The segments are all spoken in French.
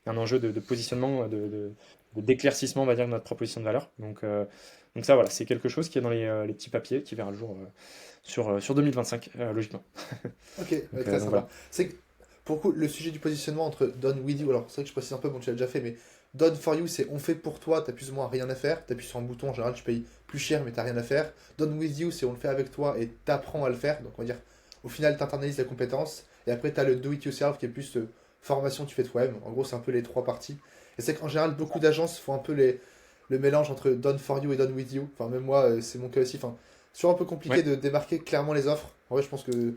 un enjeu de positionnement, d'éclaircissement, on va dire, de notre proposition de valeur. Donc ça, voilà, c'est quelque chose qui est dans les petits papiers, qui verra le jour sur 2025, logiquement. Ok, ouais, très Donc voilà. sympa. C'est que, pour le coup, le sujet du positionnement entre done with you, alors c'est vrai que je précise un peu, bon, tu l'as déjà fait, mais done for you, c'est on fait pour toi, t'as plus ou moins rien à faire, t'appuies sur un bouton, en général, tu payes plus cher, mais t'as rien à faire. Done with you, c'est on le fait avec toi et t'apprends à le faire, donc on va dire, au final, t'internalises la compétence, et après, t'as le do it yourself qui est plus formation, tu fais toi-même. En gros, c'est un peu les trois parties. Et c'est qu'en général, beaucoup d'agences font un peu le mélange entre done for you et done with you. Enfin, même moi, c'est mon cas aussi. Enfin, c'est toujours un peu compliqué Ouais, de démarquer clairement les offres. En vrai, je pense que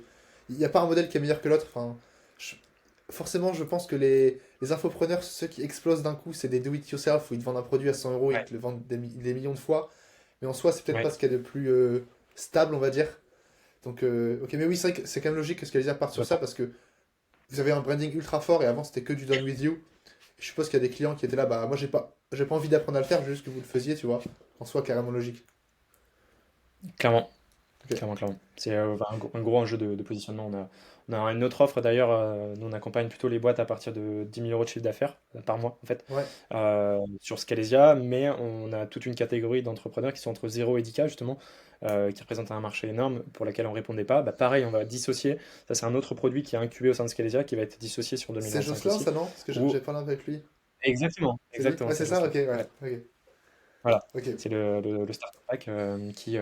il n'y a pas un modèle qui est meilleur que l'autre. Enfin, je- forcément, je pense que les infopreneurs, ceux qui explosent d'un coup, c'est des do-it-yourself où ils te vendent un produit à 100 euros et ils ouais, te le vendent des millions de fois. Mais en soi, c'est peut-être pas ouais. ce qu'il y a de plus stable, on va dire. Donc, ok, mais oui, c'est vrai que c'est quand même logique que ce qu'elle parte sur ça parce que vous avez un branding ultra fort et avant c'était que du done with you. Je suppose qu'il y a des clients qui étaient là, bah moi j'ai pas envie d'apprendre à le faire, je veux juste que vous le faisiez, tu vois. En soi, carrément logique. Clairement. Ok, Clairement, clairement. C'est un gros enjeu de positionnement. On a une autre offre d'ailleurs, nous on accompagne plutôt les boîtes à partir de 10 000 euros de chiffre d'affaires par mois en fait, ouais, sur Scalesia, mais on a toute une catégorie d'entrepreneurs qui sont entre 0 et 10K justement, qui représentent un marché énorme pour lequel on répondait pas. Bah, pareil, on va dissocier. Ça, c'est un autre produit qui est incubé au sein de Scalesia qui va être dissocié sur c'est 2025 Jocelyn aussi. ça non? Parce que Où... j'ai parlé avec lui. Exactement, C'est lui? exactement, Ouais, c'est c'est ça, Jocelyn. ok, ouais, Ouais. ok. Voilà, Ok. c'est le Starter Pack qui,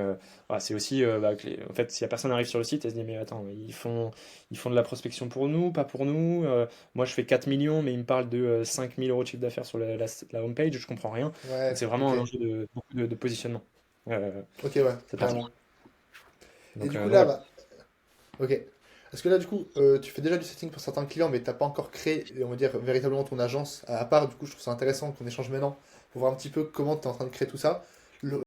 voilà, c'est aussi, bah, en fait, si la personne arrive sur le site, elle se dit, mais attends, ils font de la prospection pour nous, pas pour nous. Moi, je fais 4 millions, mais ils me parlent de 5 000 euros de chiffre d'affaires sur la homepage, je comprends rien. Donc, Ouais, c'est vraiment ok. un enjeu de, beaucoup de positionnement, Ok, ouais, cette partie. carrément. Et du coup, Donc là, voilà. bah, ok. Parce que là, du coup, tu fais déjà du setting pour certains clients, mais t'as pas encore créé, on va dire, véritablement ton agence. À part, du coup, je trouve ça intéressant qu'on échange maintenant pour voir un petit peu comment tu es en train de créer tout ça.